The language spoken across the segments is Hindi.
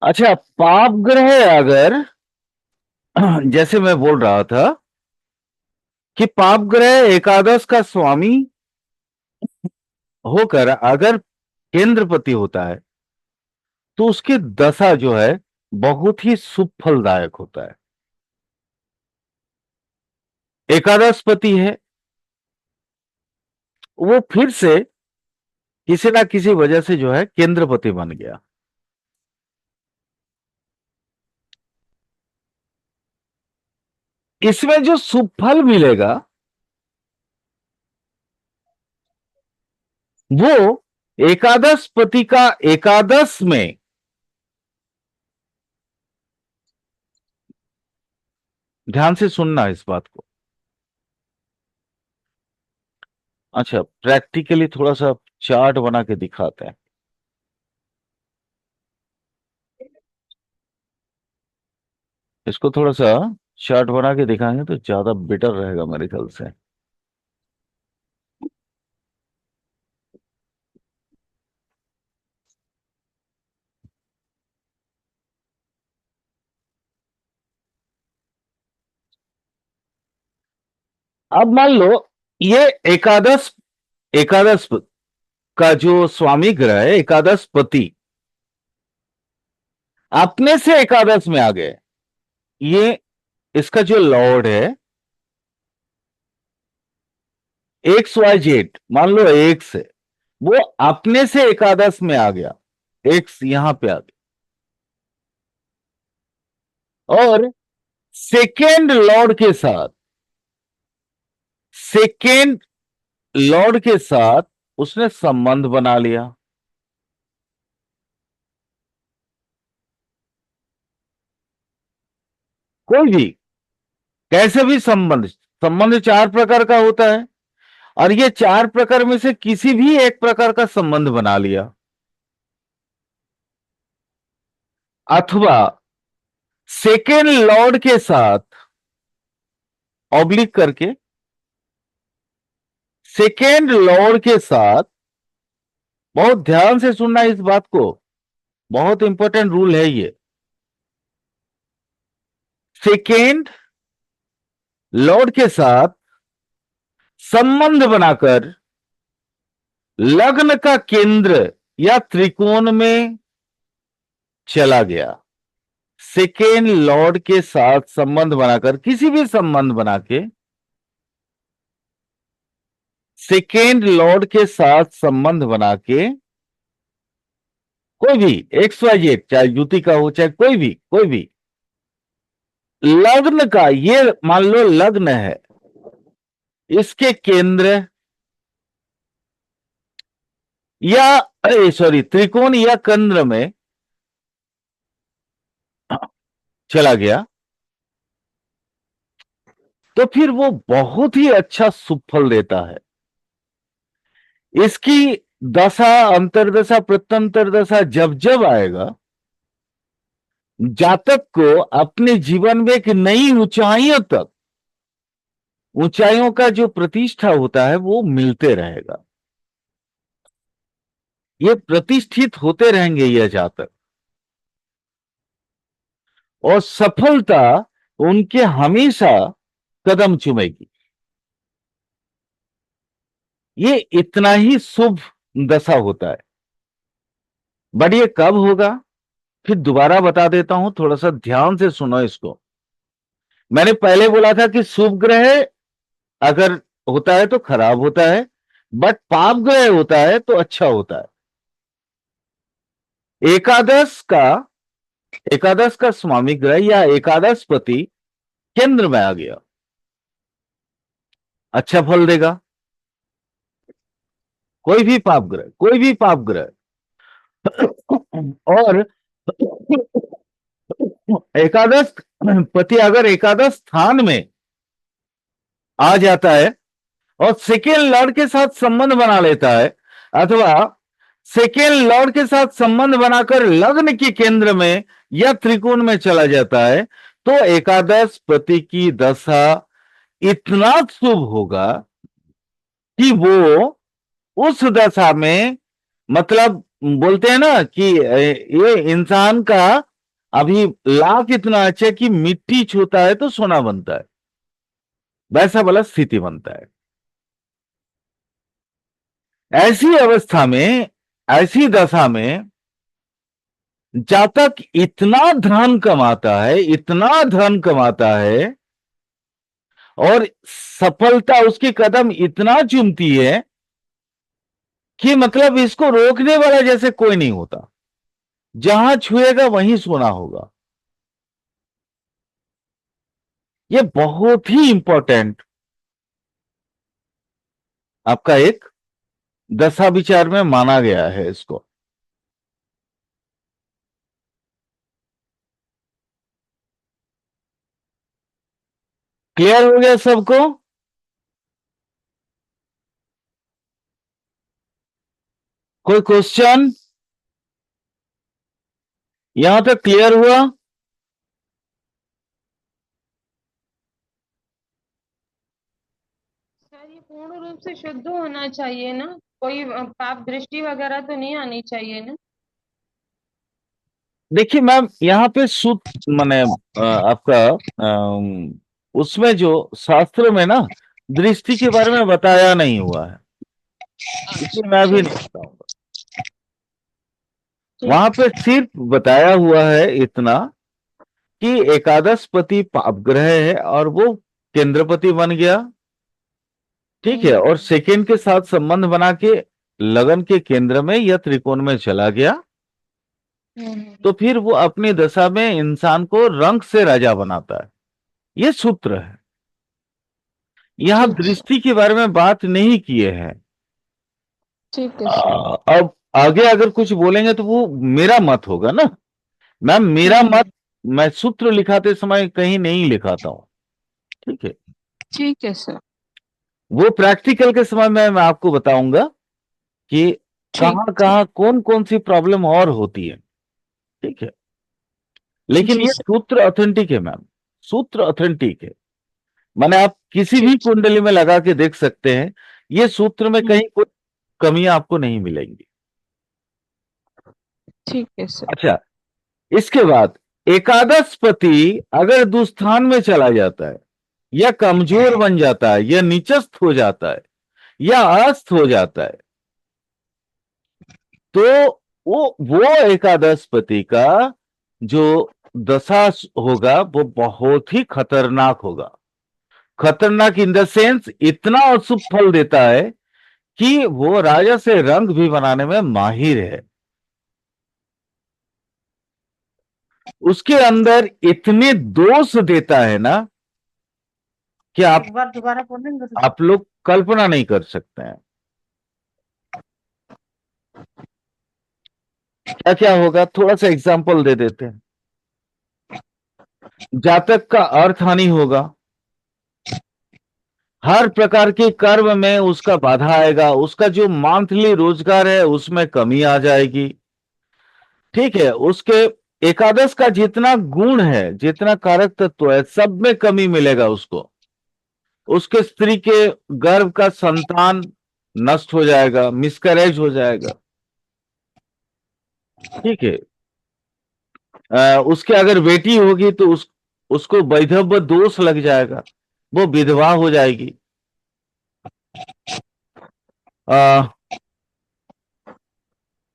अच्छा, पाप ग्रह अगर जैसे मैं बोल रहा था कि पाप ग्रह एकादश का स्वामी होकर अगर केंद्रपति होता है तो उसकी दशा जो है बहुत ही शुभ फलदायक होता है। एकादश पति है, वो फिर से किसी ना किसी वजह से जो है केंद्रपति बन गया। इसमें जो शुभ फल मिलेगा वो एकादश पति का एकादश में, ध्यान से सुनना इस बात को। अच्छा, प्रैक्टिकली थोड़ा सा चार्ट बना के दिखाते हैं। इसको थोड़ा सा चार्ट बना के दिखाएंगे तो ज्यादा बेटर रहेगा मेरे ख्याल से। अब मान लो ये एकादश एकादश का जो स्वामी ग्रह है एकादश पति अपने से एकादश में आ गए। ये इसका जो लॉर्ड है एक्स वाई जेड, मान लो एक्स है, वो अपने से एकादश में आ गया। एक्स यहां पे आ गया और सेकेंड लॉर्ड के साथ, सेकेंड लॉर्ड के साथ उसने संबंध बना लिया। कोई भी कैसे भी संबंध, संबंध चार प्रकार का होता है और ये चार प्रकार में से किसी भी एक प्रकार का संबंध बना लिया। अथवा सेकेंड लॉर्ड के साथ ऑब्लिक करके, सेकेंड लॉर्ड के साथ, बहुत ध्यान से सुनना इस बात को, बहुत इंपॉर्टेंट रूल है ये। सेकेंड लॉर्ड के साथ संबंध बनाकर लग्न का केंद्र या त्रिकोण में चला गया। सेकेंड लॉर्ड के साथ संबंध बनाकर, किसी भी संबंध बना के, सेकेंड लॉर्ड के साथ संबंध बना के, कोई भी एक्स वाई जेड, चाहे युति का हो चाहे कोई भी लग्न का, ये मान लो लग्न है, इसके केंद्र या सॉरी त्रिकोण या केंद्र में चला गया तो फिर वो बहुत ही अच्छा शुभ फल देता है। इसकी दशा, अंतरदशा, प्रत्यंतर दशा जब जब आएगा, जातक को अपने जीवन में एक नई ऊंचाइयों तक, ऊंचाइयों का जो प्रतिष्ठा होता है वो मिलते रहेगा। ये प्रतिष्ठित होते रहेंगे ये जातक, और सफलता उनके हमेशा कदम चूमेगी। ये इतना ही शुभ दशा होता है। बट ये कब होगा, फिर दोबारा बता देता हूं, थोड़ा सा ध्यान से सुनो इसको। मैंने पहले बोला था कि शुभ ग्रह अगर होता है तो खराब होता है, बट पाप ग्रह होता है तो अच्छा होता है। एकादश का, एकादश का स्वामी ग्रह या एकादश पति केंद्र में आ गया, अच्छा फल देगा। कोई भी पाप ग्रह, कोई भी पाप ग्रह। और एकादश पति अगर एकादश स्थान में आ जाता है और सेकेंड लॉर्ड के साथ संबंध बना लेता है, अथवा सेकेंड लॉर्ड के साथ संबंध बनाकर लग्न के केंद्र में या त्रिकोण में चला जाता है, तो एकादश पति की दशा इतना शुभ होगा कि वो उस दशा में, मतलब बोलते हैं ना कि ये इंसान का अभी ला कितना अच्छा कि मिट्टी छूता है तो सोना बनता है, वैसा वाला स्थिति बनता है। ऐसी अवस्था में, ऐसी दशा में जातक इतना धन कमाता है, इतना धन कमाता है, और सफलता उसके कदम इतना चूमती है कि मतलब इसको रोकने वाला जैसे कोई नहीं होता। जहां छुएगा वहीं सोना होगा। ये बहुत ही इंपॉर्टेंट आपका एक दशा विचार में माना गया है इसको। क्लियर हो गया सबको? कोई क्वेश्चन? यहां तक क्लियर हुआ? सर ये पूर्ण रूप से शुद्ध होना चाहिए ना, कोई पाप दृष्टि वगैरह तो नहीं आनी चाहिए ना? देखिए मैम, यहाँ पे सूत्र माने आपका उसमें जो शास्त्र में ना दृष्टि के बारे में बताया नहीं हुआ है, इसलिए मैं भी ठीक। नहीं बताऊंगा। वहां ठीक। पे सिर्फ बताया हुआ है इतना कि एकादश पति पाप ग्रह है और वो केंद्रपति बन गया, ठीक है, और हम्म। सेकेंड के साथ संबंध बना के लगन के केंद्र में या त्रिकोण में चला गया, तो फिर वो अपनी दशा में इंसान को रंग से राजा बनाता है। ये सूत्र है। यहां ठीक सर। दृष्टि के बारे में बात नहीं किए हैं। ठीक है सर। अब आगे अगर कुछ बोलेंगे तो वो मेरा मत होगा ना। मैम मेरा मत हम्म। मैं सूत्र लिखाते समय कहीं नहीं लिखाता हूं, ठीक है। ठीक है सर। वो प्रैक्टिकल के समय में मैं आपको बताऊंगा कि ठीक कहां है। कहां कौन कौन सी प्रॉब्लम और होती है, ठीक है। लेकिन जी ये सर। सूत्र ऑथेंटिक है मैम, सूत्र ऑथेंटिक है। माने आप किसी भी ठीक। कुंडली में लगा के देख सकते हैं, ये सूत्र में हम्म। कहीं कोई कमियां आपको नहीं मिलेंगी। ठीक है सर। अच्छा, इसके बाद एकादश पति अगर दुस्थान में चला जाता है, या कमजोर बन जाता है, या नीचस्थ हो जाता है, या अस्त हो जाता है, तो वो एकादश पति का जो दशा होगा वो बहुत ही खतरनाक होगा। खतरनाक इन द सेंस इतना अशुभ फल देता है कि वो राजा से रंग भी बनाने में माहिर है। उसके अंदर इतने दोष देता है ना कि एक बार दोबारा बोलेंगे तो? आप लोग कल्पना नहीं कर सकते हैं क्या क्या होगा। थोड़ा सा एग्जांपल दे देते हैं। जातक का अर्थ हानि होगा, हर प्रकार के कर्म में उसका बाधा आएगा, उसका जो मंथली रोजगार है उसमें कमी आ जाएगी, ठीक है। उसके एकादश का जितना गुण है, जितना कारक तत्व है, सब में कमी मिलेगा उसको। उसके स्त्री के गर्भ का संतान नष्ट हो जाएगा, मिसकैरेज हो जाएगा, ठीक है। उसके अगर बेटी होगी तो उसको वैधव्य दोष लग जाएगा, वो विधवा हो जाएगी।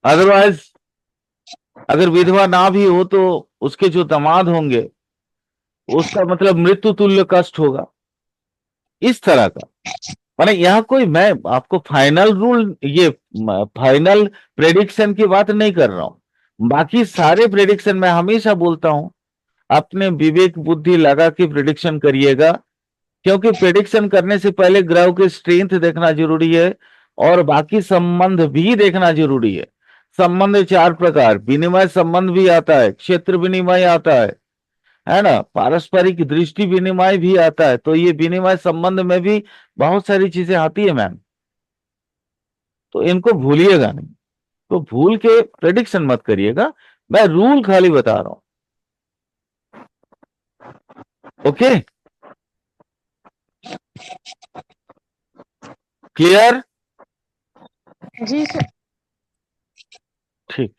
अदरवाइज अगर विधवा ना भी हो तो उसके जो दामाद होंगे उसका मतलब मृत्यु तुल्य कष्ट होगा, इस तरह का। माने यहाँ कोई मैं आपको फाइनल रूल, ये फाइनल प्रेडिक्शन की बात नहीं कर रहा हूं। बाकी सारे प्रेडिक्शन मैं हमेशा बोलता हूं अपने विवेक बुद्धि लगा के प्रेडिक्शन करिएगा, क्योंकि प्रेडिक्शन करने से पहले ग्रह के स्ट्रेंथ देखना जरूरी है, और बाकी संबंध भी देखना जरूरी है। संबंध चार प्रकार, विनिमय संबंध भी आता है, क्षेत्र विनिमय आता है ना, पारस्परिक दृष्टि विनिमय भी आता है। तो ये विनिमय संबंध में भी बहुत सारी चीजें आती है मैम, तो इनको भूलिएगा नहीं। तो भूल के प्रेडिक्शन मत करिएगा, मैं रूल खाली बता रहा हूं। Okay, clear? जी सर। ठीक।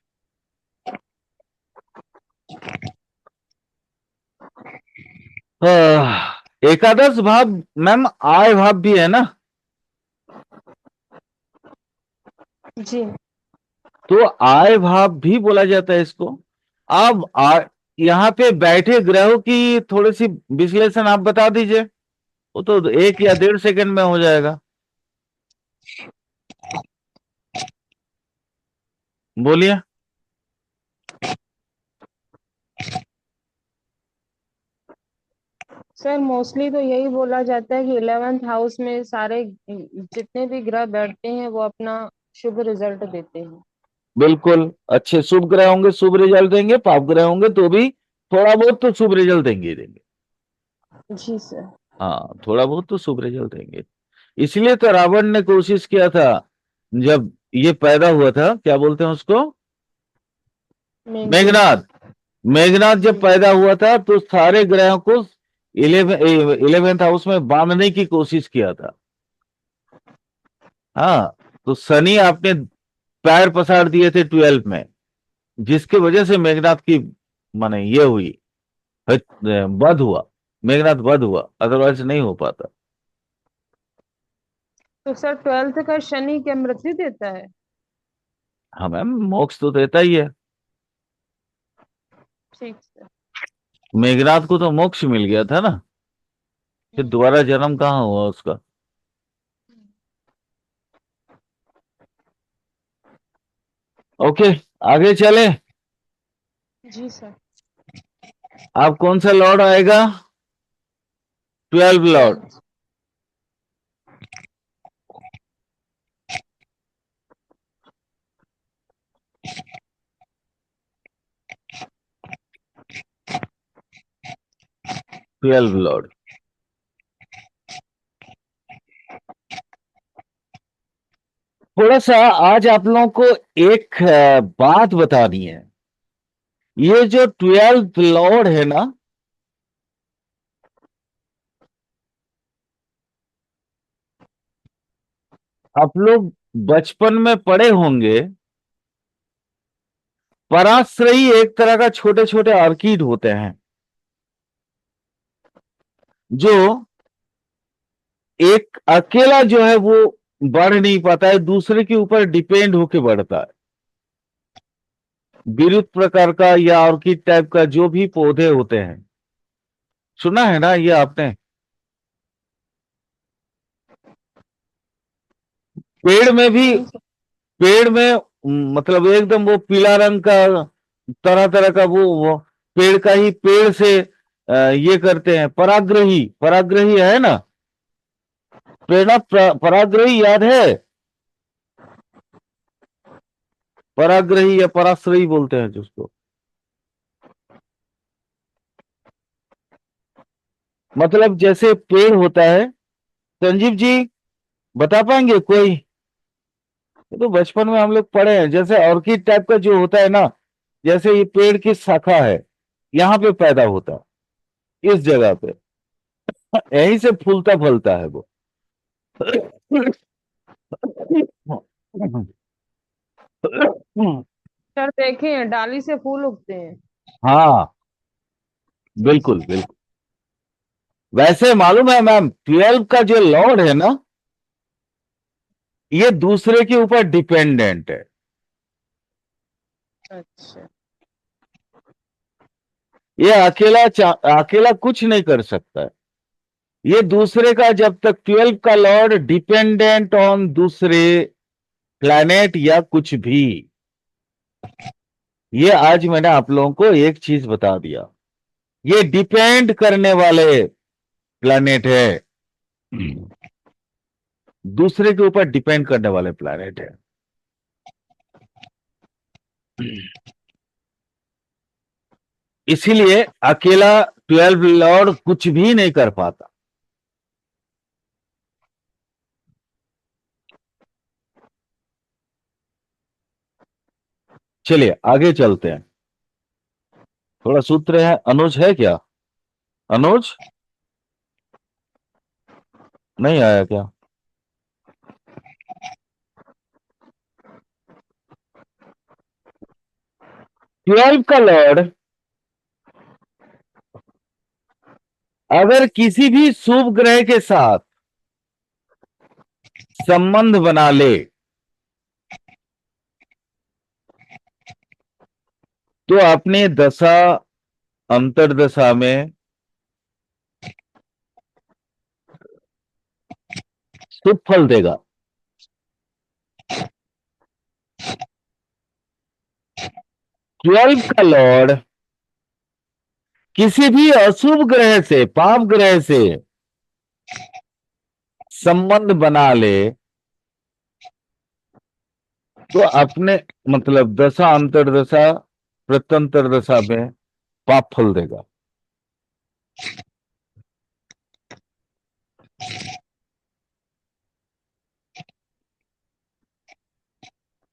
एकादश भाव मैम आय भाव भी है ना, जी। तो आय भाव भी बोला जाता है इसको। अब यहाँ पे बैठे ग्रहों की थोड़ी सी विश्लेषण आप बता दीजिए, वो तो 1 या 1.5 सेकंड में हो जाएगा। बोलिए। सर मोस्टली तो यही बोला जाता है कि 11th हाउस में सारे जितने भी ग्रह बैठते हैं वो अपना शुभ रिजल्ट देते हैं। बिल्कुल, अच्छे शुभ ग्रह होंगे शुभ रिजल्ट देंगे, पाप ग्रह होंगे तो भी थोड़ा बहुत तो शुभ रिजल्ट देंगे ही देंगे। जी सर। हाँ, थोड़ा बहुत तो शुभ रिजल्ट देंगे। इसलिए तो रावण ने कोशिश किया था, जब ये पैदा हुआ था, क्या बोलते हैं उसको, मेघनाथ। मेघनाथ। मेघनाथ जब जी। पैदा हुआ था तो सारे ग्रहों को 11th हाउस में बांधने की कोशिश किया था। हाँ, तो शनि आपने पैर पसार दिए थे 12 में, जिसकी वजह से मेघनाथ की माने ये हुई, वध हुआ, मेघनाथ वध हुआ, अदरवाइज नहीं हो पाता। तो सर 12th का शनि क्या मृत्यु देता है? हाँ मैम, मोक्ष तो देता ही है। ठीक सर। मेघनाथ को तो मोक्ष मिल गया था ना, फिर हम्म। दोबारा जन्म कहाँ हुआ उसका। ओके, आगे चले। जी सर। आप कौन सा लॉर्ड आएगा, 12 लॉर्ड। 12th। 12 लॉर्ड। थोड़ा सा आज आप लोगों को एक बात बतानी है। ये जो 12 लॉर्ड है ना, आप लोग बचपन में पढ़े होंगे, पराश्रयी एक तरह का छोटे छोटे ऑर्किड होते हैं, जो एक अकेला जो है वो बढ़ नहीं पाता है, दूसरे के ऊपर डिपेंड होके बढ़ता है। विरुद्ध प्रकार का या ऑर्किड टाइप का जो भी पौधे होते हैं, सुना है ना ये आपने। पेड़ में भी, नहीं सर। पेड़ में मतलब एकदम वो पीला रंग का, तरह तरह का वो पेड़ का ही पेड़ से ये करते हैं, परागग्रही, परागग्रही है ना, प्रेरणा परागग्रही याद है, परागग्रही या पराश्रयी बोलते हैं जिसको, मतलब जैसे पेड़ होता है। संजीव जी बता पाएंगे कोई, ये तो बचपन में हम लोग पढ़े हैं, जैसे ऑर्किड टाइप का जो होता है ना, जैसे ये पेड़ की शाखा है, यहाँ पे पैदा होता है, इस जगह पे, यहीं से फूलता फलता है वो। सर देखें डाली से फूल उगते हैं। हाँ, जी बिल्कुल सर। बिल्कुल। वैसे मालूम है मैम, 12 का जो लॉर्ड है ना, ये दूसरे के ऊपर डिपेंडेंट है। अच्छा। ये अकेला कुछ नहीं कर सकता है। ये दूसरे का, जब तक 12 का लॉर्ड डिपेंडेंट ऑन दूसरे प्लैनेट या कुछ भी, ये आज मैंने आप लोगों को एक चीज बता दिया, ये डिपेंड करने वाले प्लैनेट है, दूसरे के ऊपर डिपेंड करने वाले प्लैनेट है। इसीलिए अकेला 12 लॉर्ड कुछ भी नहीं कर पाता। चलिए आगे चलते हैं, थोड़ा सूत्र है। अनुज है क्या, अनुज नहीं आया क्या। 12 का लॉर्ड अगर किसी भी शुभ ग्रह के साथ संबंध बना ले तो अपने दशा अंतर्दशा में शुभ फल देगा। 12 का लॉर्ड किसी भी अशुभ ग्रह से, पाप ग्रह से संबंध बना ले तो अपने मतलब दशा अंतर्दशा प्रत्यंतर दशा में पाप फल देगा।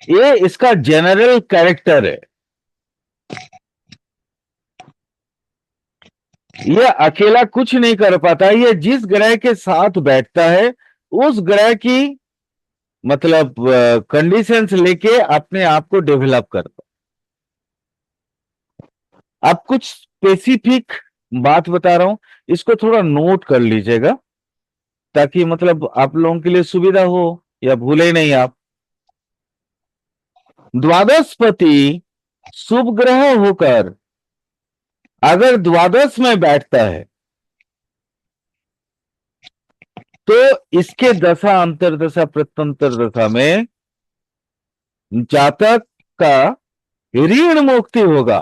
ये इसका जनरल कैरेक्टर है। ये अकेला कुछ नहीं कर पाता, ये जिस ग्रह के साथ बैठता है उस ग्रह की मतलब कंडीशंस लेके अपने आप को डेवलप करता। अब कुछ स्पेसिफिक बात बता रहा हूं, इसको थोड़ा नोट कर लीजिएगा ताकि मतलब आप लोगों के लिए सुविधा हो या भूले नहीं आप। द्वादशपति शुभ ग्रह होकर अगर द्वादश में बैठता है तो इसके दशा अंतर्दशा प्रत्यंतर दशा में जातक का ऋण मुक्ति होगा।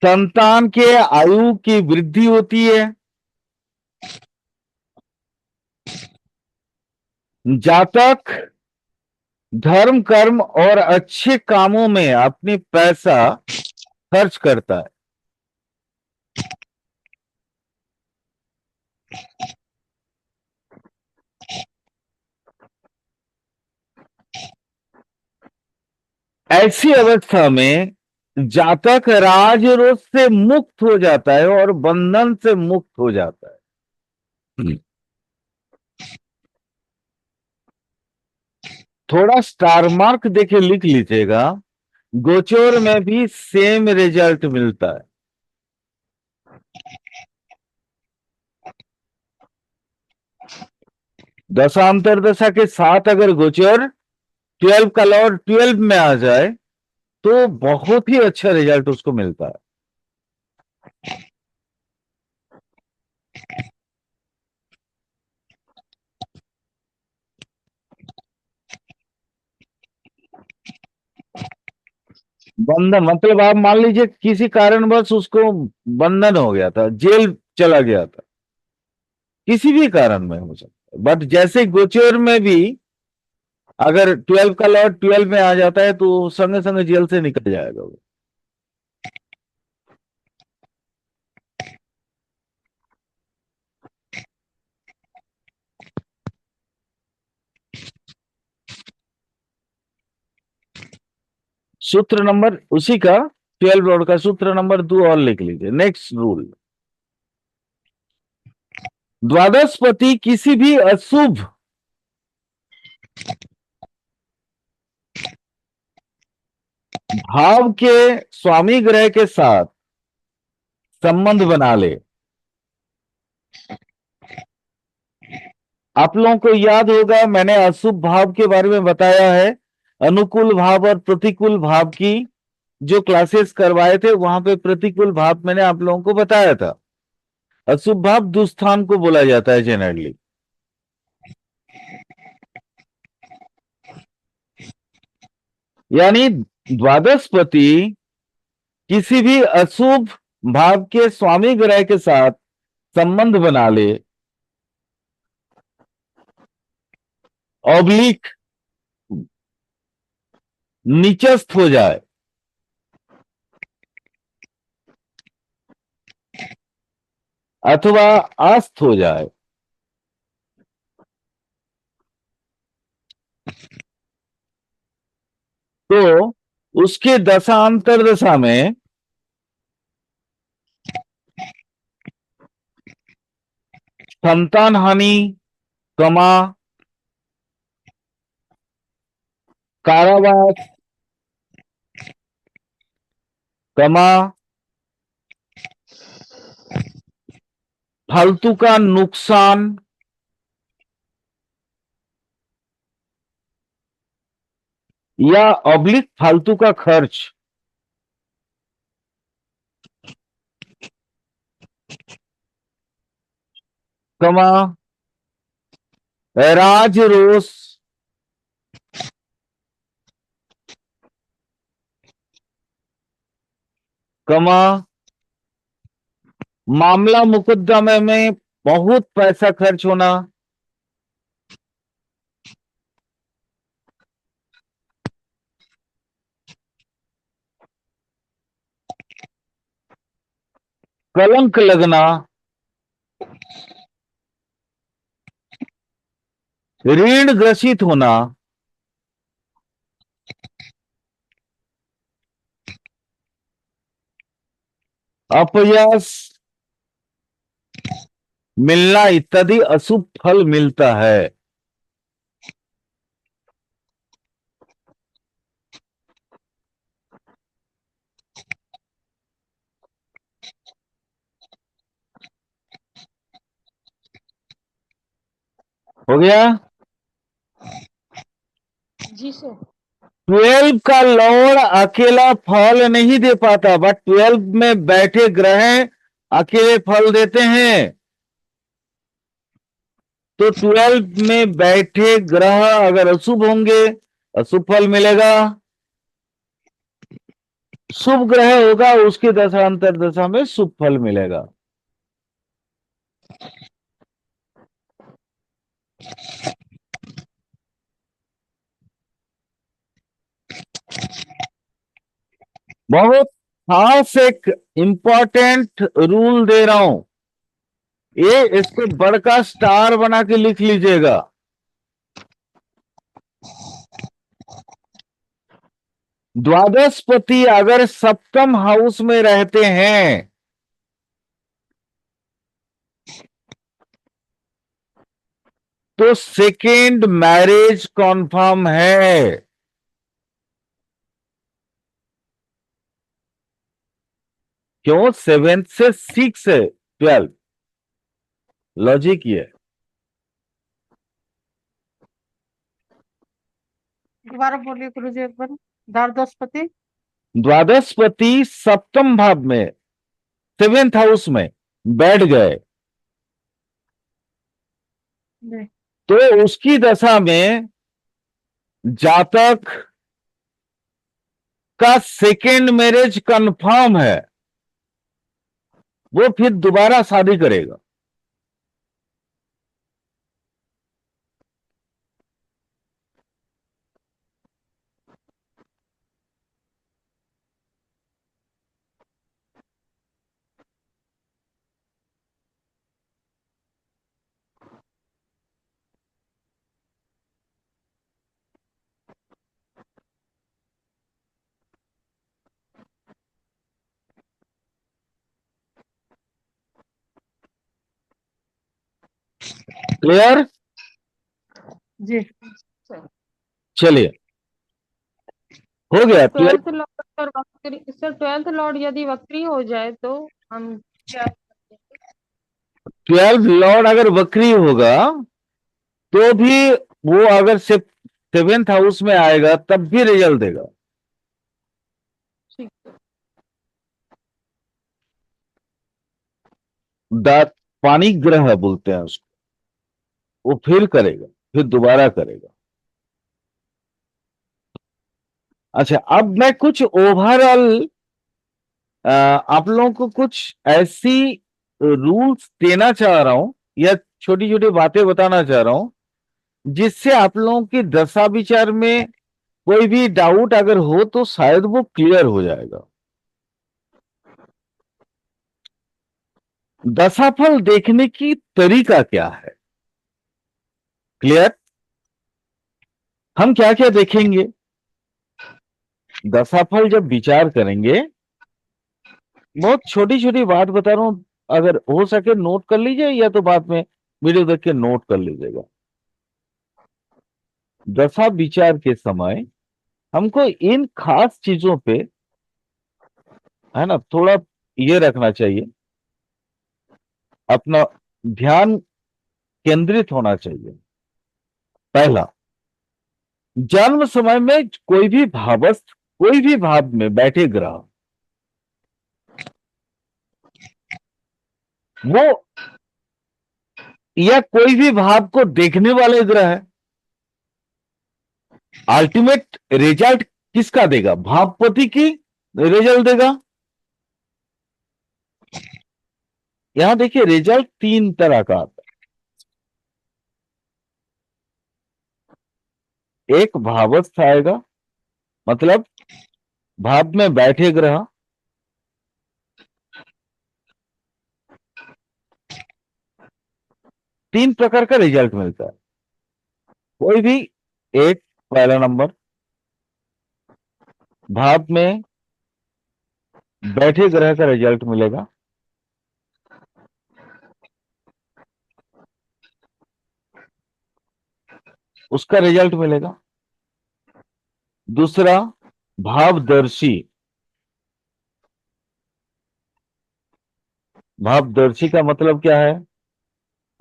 संतान के आयु की वृद्धि होती है। जातक धर्म कर्म और अच्छे कामों में अपनी पैसा खर्च करता है। ऐसी अवस्था में जातक राजरोष से मुक्त हो जाता है और बंधन से मुक्त हो जाता है। थोड़ा स्टार मार्क देके लिख लीजिएगा, गोचर में भी सेम रिजल्ट मिलता है। दशांतर दशा के साथ अगर गोचर 12 का लॉर्ड 12 में आ जाए तो बहुत ही अच्छा रिजल्ट उसको मिलता है। बंधन मतलब आप मान लीजिए किसी कारणवश उसको बंधन हो गया था, जेल चला गया था, किसी भी कारण में हो सकता है, बट जैसे गोचर में भी अगर 12 का लॉर्ड 12 में आ जाता है तो संगे संगे जेल से निकल जाएगा वो। सूत्र नंबर उसी का 12 लॉर्ड का सूत्र नंबर 2 और लिख लीजिए। नेक्स्ट रूल, द्वादशपति किसी भी अशुभ भाव के स्वामी ग्रह के साथ संबंध बना ले। आप लोगों को याद होगा मैंने अशुभ भाव के बारे में बताया है, अनुकूल भाव और प्रतिकूल भाव की जो क्लासेस करवाए थे वहां पे प्रतिकूल भाव मैंने आप लोगों को बताया था। अशुभ भाव दुस्थान को बोला जाता है जनरली। यानी द्वादशपति किसी भी अशुभ भाव के स्वामी ग्रह के साथ संबंध बना ले, ऑब्लिक नीचस्थ हो जाए, अथवा अस्त हो जाए, तो उसके दशांतर दशा में संतान हानि, कमा, कारावास, कमा फालतू का नुकसान या ऑब्लिक फालतू का खर्च, कमा राज रोष, कमा मामला मुकदमे में बहुत पैसा खर्च होना, कलंक लगना, ऋण ग्रसित होना, अपयश मिलना इत्यादि अशुभ फल मिलता है। हो गया। जी सर। 12 का लॉर्ड अकेला फल नहीं दे पाता, बट 12 में बैठे ग्रह अकेले फल देते हैं। तो 12 में बैठे ग्रह अगर अशुभ होंगे, अशुभ फल मिलेगा। शुभ ग्रह होगा, उसकी दशा अंतर दशा में शुभ फल मिलेगा। बहुत खास एक इंपॉर्टेंट रूल दे रहा हूं, ये इसको बड़का स्टार बना के लिख लीजिएगा। द्वादशपति अगर सप्तम हाउस में रहते हैं तो सेकेंड मैरिज कॉन्फर्म है। क्यों? 7 से 6 है 12, लॉजिक ये है। दोबारा बोलिए गुरुजी एक बार। द्वादशपति द्वादशपति सप्तम भाव में 7th हाउस में बैठ गए जी। तो उसकी दशा में जातक का सेकेंड मैरिज कंफर्म है, वो फिर दोबारा शादी करेगा। क्लियर? जी। चलिए, हो गया 12। 12th लॉर्ड और वक्री सर, 12th लॉर्ड यदि वक्री हो जाए तो हम क्या? 12 लॉर्ड अगर वक्री होगा तो भी वो अगर से 7th हाउस में आएगा तब भी रिजल्ट देगा। ठीक है। दात पानी ग्रह बोलते हैं उसको, वो फिर करेगा, फिर दोबारा करेगा। अच्छा, अब मैं कुछ ओवरऑल आप लोगों को कुछ ऐसी रूल्स देना चाह रहा हूं या छोटी छोटी बातें बताना चाह रहा हूं जिससे आप लोगों की दशा विचार में कोई भी डाउट अगर हो तो शायद वो क्लियर हो जाएगा। दशाफल देखने की तरीका क्या है? क्लियर? हम क्या क्या देखेंगे दशाफल जब विचार करेंगे? बहुत छोटी छोटी बात बता रहा हूं, अगर हो सके नोट कर लीजिए या तो बाद में वीडियो देख के नोट कर लीजिएगा। दशा विचार के समय हमको इन खास चीजों पे है ना, थोड़ा ये रखना चाहिए, अपना ध्यान केंद्रित होना चाहिए। पहला, जन्म समय में कोई भी भावस्थ, कोई भी भाव में बैठे ग्रह, वो या कोई भी भाव को देखने वाले ग्रह है, अल्टीमेट रिजल्ट किसका देगा? भावपति की रिजल्ट देगा। यहां देखिए रिजल्ट तीन तरह का आता है। एक भावस्थ आएगा, मतलब भाव में बैठे ग्रह, तीन प्रकार का रिजल्ट मिलता है। कोई भी एक, पहला नंबर भाव में बैठे ग्रह का रिजल्ट मिलेगा। उसका रिजल्ट मिलेगा। दूसरा, भावदर्शी। भावदर्शी का मतलब क्या है,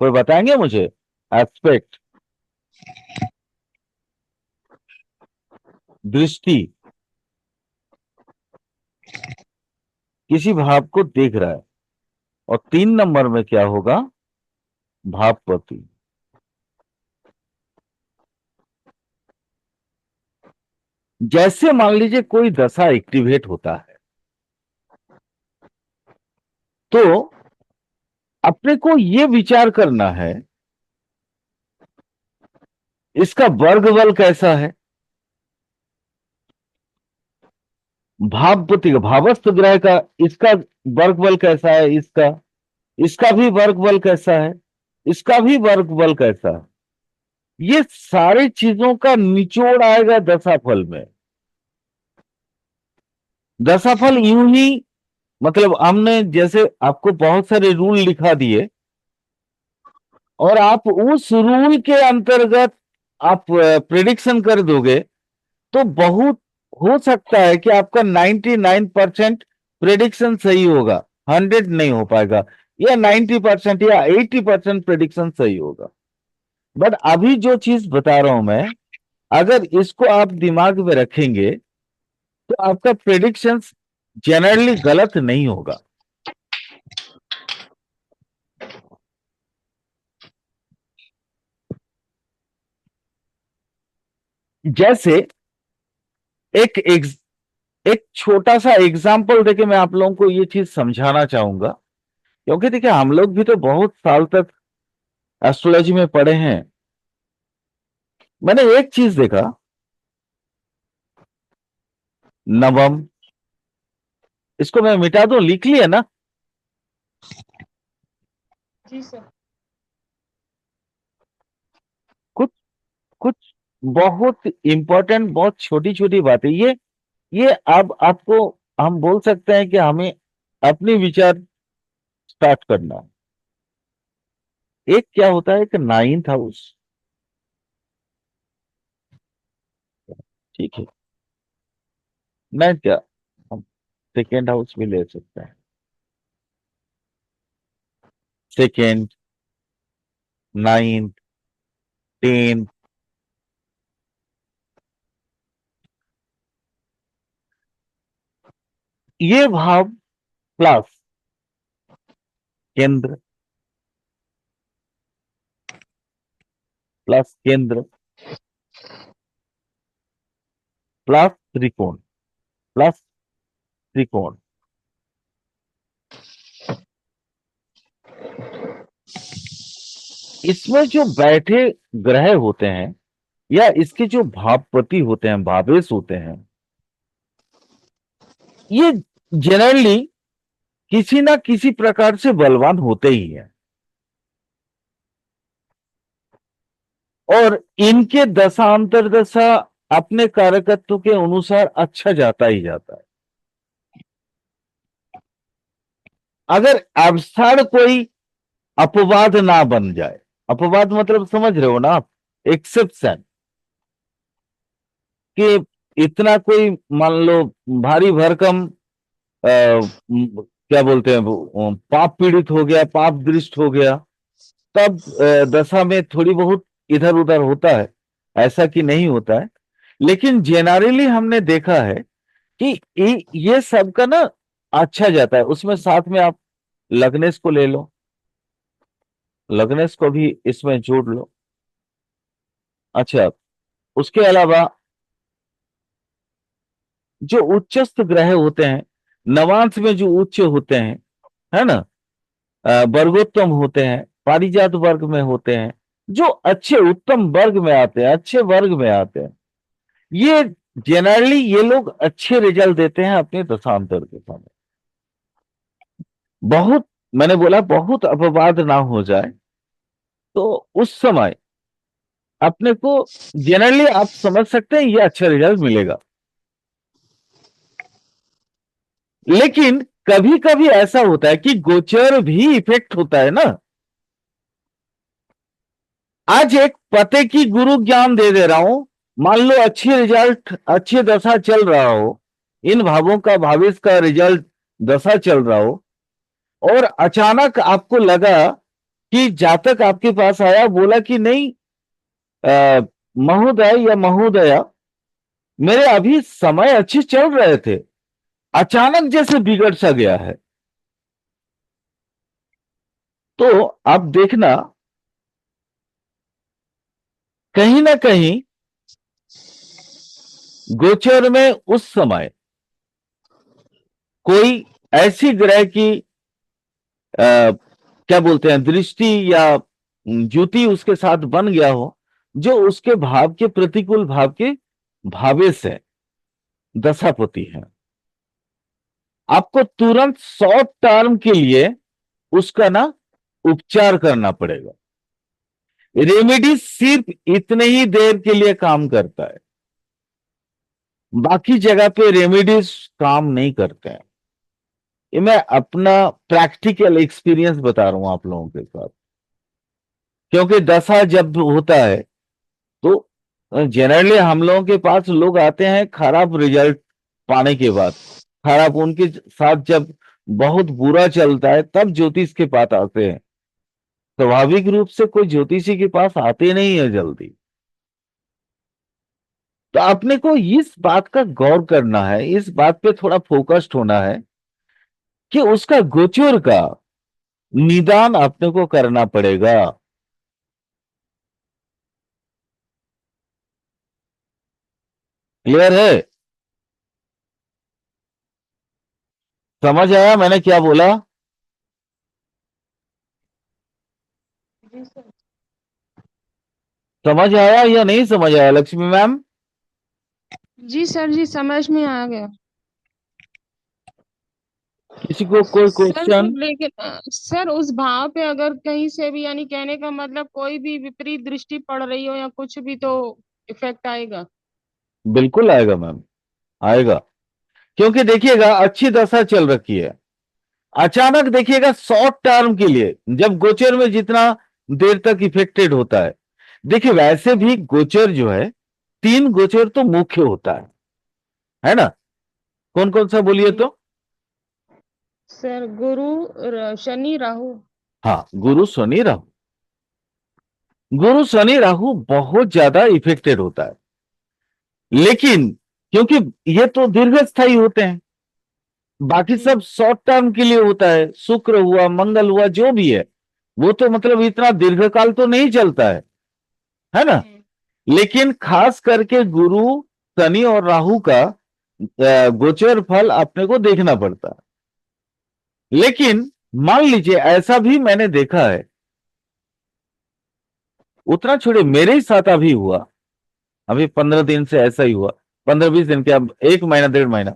कोई बताएंगे मुझे? एस्पेक्ट, दृष्टि, किसी भाव को देख रहा है। और तीन नंबर में क्या होगा? भावपति। जैसे मान लीजिए कोई दशा एक्टिवेट होता है, तो अपने को यह विचार करना है इसका वर्ग बल कैसा है। भावपति का, भावस्थ ग्रह का, इसका वर्ग बल कैसा है, इसका, इसका भी वर्ग बल कैसा है, इसका भी वर्ग बल कैसा है। ये सारी चीजों का निचोड़ आएगा दशाफल में। दशाफल यूं ही, मतलब हमने जैसे आपको बहुत सारे रूल लिखा दिए, और आप उस रूल के अंतर्गत आप प्रिडिक्शन कर दोगे, तो बहुत हो सकता है कि आपका 99% प्रिडिक्शन सही होगा, 100 नहीं हो पाएगा, या 90% या 80% प्रिडिक्शन सही होगा। बट अभी जो चीज बता रहा हूं मैं, अगर इसको आप दिमाग में रखेंगे तो आपका प्रिडिक्शन जनरली गलत नहीं होगा। जैसे एक एक छोटा सा एग्जाम्पल देके मैं आप लोगों को ये चीज समझाना चाहूंगा, क्योंकि देखिए हम लोग भी तो बहुत साल तक एस्ट्रोलॉजी में पढ़े हैं। मैंने एक चीज देखा, नवम, इसको मैं मिटा दूं, लिख लिया ना? जी सर। कुछ कुछ बहुत इंपॉर्टेंट, बहुत छोटी छोटी बातें, ये अब आपको हम बोल सकते हैं कि हमें अपनी विचार स्टार्ट करना है। एक क्या होता है, एक नाइन्थ हाउस, ठीक है, मैं क्या, हम सेकेंड हाउस भी ले सकते हैं। सेकेंड, नाइन्थ, 10, ये भाव प्लस केंद्र, प्लस केंद्र, प्लस त्रिकोण, प्लस त्रिकोण, इसमें जो बैठे ग्रह होते हैं या इसके जो भावपति होते हैं, भावेश होते हैं, ये जनरली किसी ना किसी प्रकार से बलवान होते ही हैं, और इनके दशा अंतर्दशा अपने कारकत्व के अनुसार अच्छा जाता ही जाता है। अगर अवसर कोई अपवाद ना बन जाए, अपवाद मतलब समझ रहे हो ना आप, एक्सेप्शन, कि इतना कोई मान लो भारी भरकम क्या बोलते हैं वो, पाप पीड़ित हो गया, पाप दृष्ट हो गया, तब दशा में थोड़ी बहुत इधर उधर होता है, ऐसा कि नहीं होता है। लेकिन जेनरली हमने देखा है कि ये सब का ना अच्छा जाता है। उसमें साथ में आप लग्नेश को ले लो, लग्नेश को भी इसमें जोड़ लो। अच्छा, उसके अलावा जो उच्चस्थ ग्रह होते हैं, नवांश में जो उच्च होते हैं, है ना, वर्गोत्तम होते हैं, पारिजात वर्ग में होते हैं, जो अच्छे उत्तम वर्ग में आते हैं, अच्छे वर्ग में आते हैं, ये जनरली ये लोग अच्छे रिजल्ट देते हैं अपने दशांतर के समय। बहुत, मैंने बोला बहुत अपवाद ना हो जाए, तो उस समय अपने को जनरली आप समझ सकते हैं ये अच्छा रिजल्ट मिलेगा। लेकिन कभी कभी ऐसा होता है कि गोचर भी इफेक्ट होता है ना। आज एक पते की गुरु ज्ञान दे रहा हूं, मान लो अच्छी रिजल्ट, अच्छी दशा चल रहा हो, इन भावों का भविष्य का रिजल्ट दशा चल रहा हो, और अचानक आपको लगा कि जातक आपके पास आया, बोला कि नहीं महोदय या महोदया, मेरे अभी समय अच्छे चल रहे थे, अचानक जैसे बिगड़ सा गया है, तो आप देखना कहीं ना कहीं गोचर में उस समय कोई ऐसी ग्रह की क्या बोलते हैं दृष्टि या ज्योति उसके साथ बन गया हो, जो उसके भाव के प्रतिकूल भाव के भावेश है, दशापति है। आपको तुरंत शॉर्ट टर्म के लिए उसका ना उपचार करना पड़ेगा। रेमेडी सिर्फ इतने ही देर के लिए काम करता है, बाकी जगह पे रेमेडीज काम नहीं करते हैं। ये मैं अपना प्रैक्टिकल एक्सपीरियंस बता रहा हूं आप लोगों के साथ, क्योंकि दशा जब होता है तो जनरली हम लोगों के पास लोग आते हैं खराब रिजल्ट पाने के बाद, खराब उनके साथ जब बहुत बुरा चलता है तब ज्योतिष के पास आते हैं। स्वाभाविक रूप से कोई ज्योतिषी के पास आते नहीं है जल्दी। तो अपने को इस बात का गौर करना है, इस बात पे थोड़ा फोकस्ड होना है कि उसका गोचर का निदान अपने को करना पड़ेगा। क्लियर है? समझ आया मैंने क्या बोला? जी सर। समझ आया या नहीं समझ आया लक्ष्मी मैम? जी सर, जी समझ में आ गया। किसी को कोई सर फिर क्वेश्चन? लेकिन सर उस भाव पे अगर कहीं से भी, यानी कहने का मतलब कोई भी विपरीत दृष्टि पड़ रही हो या कुछ भी, तो इफेक्ट आएगा? बिल्कुल आएगा मैम, आएगा। क्योंकि देखिएगा अच्छी दशा चल रखी है, अचानक देखिएगा शॉर्ट टर्म के लिए जब गोचर में जितना देर तक इफेक्टेड होता है, देखिए वैसे भी गोचर जो है, तीन गोचर तो मुख्य होता है ना? कौन कौन सा बोलिए जी तो? सर, गुरु, शनि, राहु। हाँ, गुरु शनि राहु। गुरु शनि राहु बहुत ज्यादा इफेक्टेड होता है, लेकिन क्योंकि ये तो दीर्घस्थायी होते हैं, बाकी जी सब शॉर्ट टर्म के लिए होता है, शुक्र हुआ, मंगल हुआ, जो भी है वो तो मतलब इतना दीर्घकाल तो नहीं चलता है ना? लेकिन खास करके गुरु, शनि और राहु का गोचर फल अपने को देखना पड़ता है। लेकिन मान लीजिए ऐसा भी मैंने देखा है, उतना छोड़े मेरे ही साथ अभी हुआ, अभी 15 दिन से ऐसा ही हुआ, 15-20 दिन के, अब 1 महीना 1.5 महीना,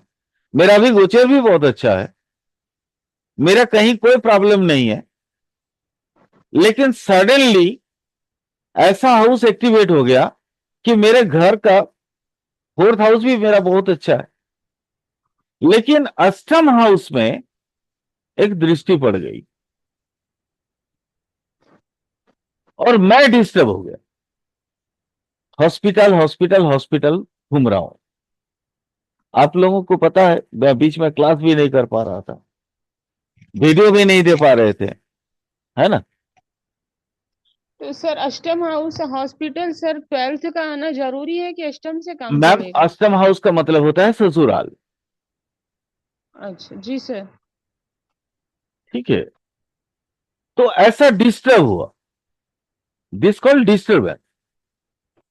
मेरा अभी गोचर भी बहुत अच्छा है, मेरा कहीं कोई प्रॉब्लम नहीं है। लेकिन सडनली ऐसा हाउस एक्टिवेट हो गया कि मेरे घर का फोर्थ हाउस भी मेरा बहुत अच्छा है, लेकिन अष्टम हाउस में एक दृष्टि पड़ गई और मैं डिस्टर्ब हो गया, हॉस्पिटल हॉस्पिटल हॉस्पिटल घूम रहा हूं। आप लोगों को पता है, मैं बीच में क्लास भी नहीं कर पा रहा था, वीडियो भी नहीं दे पा रहे थे, है ना। तो सर अष्टम हाउस हॉस्पिटल सर 12th का आना जरूरी है कि अष्टम से काम मैम, चलेगा? अष्टम हाउस का मतलब होता है ससुराल। अच्छा जी सर। ठीक है, तो ऐसा डिस्टर्ब हुआ, दिस कॉल्ड डिस्टर्बेंस।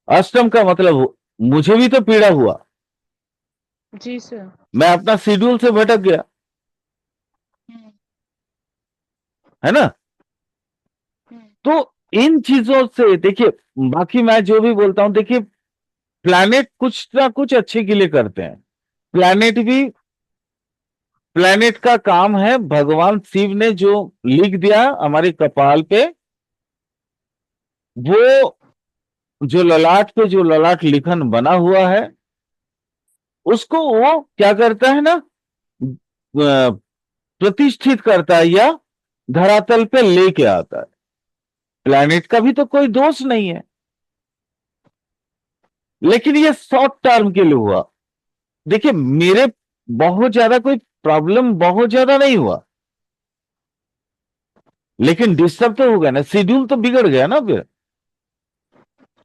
अष्टम का मतलब मुझे भी तो पीड़ा हुआ, जी सर। मैं अपना शेड्यूल से भटक गया, हम्म, है ना। हम्म, तो इन चीजों से देखिए, बाकी मैं जो भी बोलता हूं, देखिए प्लैनेट कुछ ना कुछ अच्छे के लिए करते हैं। प्लैनेट भी, प्लैनेट का काम है, भगवान शिव ने जो लिख दिया हमारे कपाल पे, वो जो ललाट पे जो ललाट लिखन बना हुआ है, उसको वो क्या करता है ना, प्रतिष्ठित करता है या धरातल पे लेके आता है। प्लैनेट का भी तो कोई दोष नहीं है, लेकिन ये शॉर्ट टर्म के लिए हुआ। देखिए मेरे बहुत ज्यादा कोई प्रॉब्लम बहुत ज्यादा नहीं हुआ, लेकिन डिस्टर्ब तो होगा ना, शेड्यूल तो बिगड़ गया ना फिर।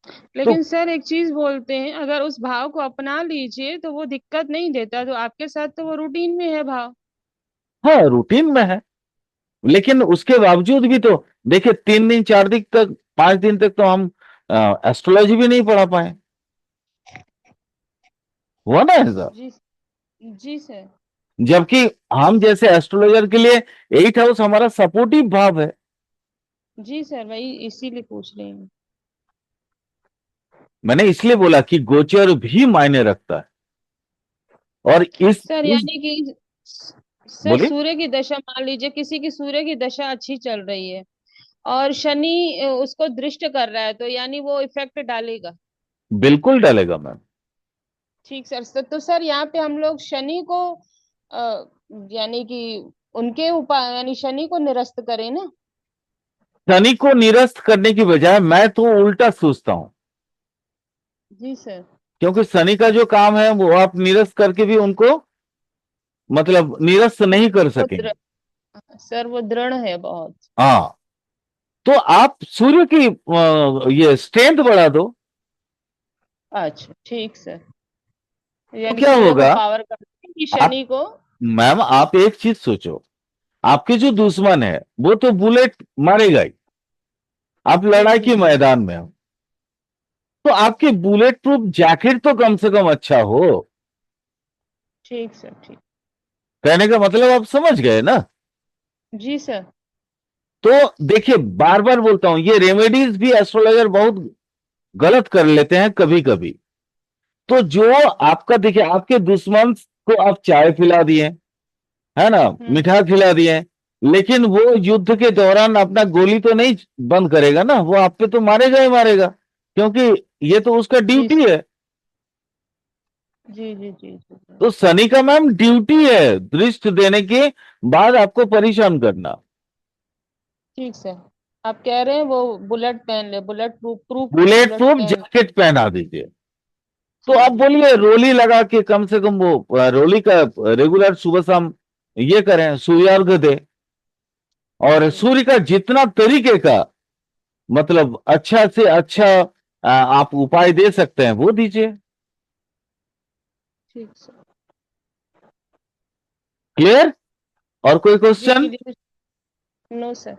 तो लेकिन सर एक चीज बोलते हैं, अगर उस भाव को अपना लीजिए तो वो दिक्कत नहीं देता, तो आपके साथ तो वो रूटीन में है भाव। हाँ, रूटीन में है, लेकिन उसके बावजूद भी तो देखिए 3 दिन 4 दिन तक 5 दिन तक तो हम एस्ट्रोलॉजी भी नहीं पढ़ा पाए, हुआ ना ऐसा। जी। जी सर। जबकि हम जैसे एस्ट्रोलॉजर के लिए 8 हाउस हमारा सपोर्टिव भाव है। जी सर, वही इसीलिए पूछ रही हूँ। मैंने इसलिए बोला कि गोचर भी मायने रखता है। और सर इस यानी कि सर बोलिए। सूर्य की दशा, मान लीजिए किसी की सूर्य की दशा अच्छी चल रही है और शनि उसको दृष्ट कर रहा है, तो यानी वो इफेक्ट डालेगा। बिल्कुल डालेगा मैम। ठीक सर। तो सर यहाँ पे हम लोग शनि को यानी कि उनके उपाय, यानी शनि को निरस्त करें ना? शनि को निरस्त करने की बजाय मैं तो उल्टा सोचता हूं, जी सर। क्योंकि शनि का जो काम है वो आप निरस्त करके भी उनको मतलब निरस्त नहीं कर वो सकेंगे। सर वो दृढ़ है बहुत। हाँ, तो आप सूर्य की ये स्ट्रेंथ बढ़ा दो, अच्छा ठीक सर। तो यानी क्या सूर्य को होगा। पावर करते हैं कि आप, शनि को। मैम आप एक चीज सोचो, आपके जो दुश्मन है वो तो बुलेट मारेगा ही, आप जी लड़ाई जी के जी। मैदान में हो, तो आपके बुलेट प्रूफ जैकेट तो कम से कम अच्छा हो। ठीक सर ठीक। कहने का मतलब आप समझ गए ना। जी सर। तो देखिए, बार बार बोलता हूं, ये रेमेडीज भी एस्ट्रोलॉजर बहुत गलत कर लेते हैं कभी कभी। तो जो आपका, देखिए आपके दुश्मन को आप चाय पिला दिए, है ना, हम्म। मिठाई खिला दिए, लेकिन वो युद्ध के दौरान अपना गोली तो नहीं बंद करेगा ना, वो आप पे तो मारेगा ही मारेगा, क्योंकि ये तो उसका जी ड्यूटी है। जी जी जी जी जी। तो शनि का मैम ड्यूटी है दृष्टि देने के बाद आपको परेशान करना। ठीक सर। आप कह रहे हैं वो बुलेट पहन ले, bullet proof proof bullet bullet proof पहन। जैकेट पहना दीजिए। तो जी आप जी जी। बोलिए रोली लगा के कम से कम वो रोली का रेगुलर सुबह शाम ये करें, सूर्यार्घ दे, और जी सूर्य का जितना तरीके का मतलब अच्छा से अच्छा आप उपाय दे सकते हैं वो दीजिए। ठीक सर। क्लियर? और कोई जी क्वेश्चन? क्लियर। No sir.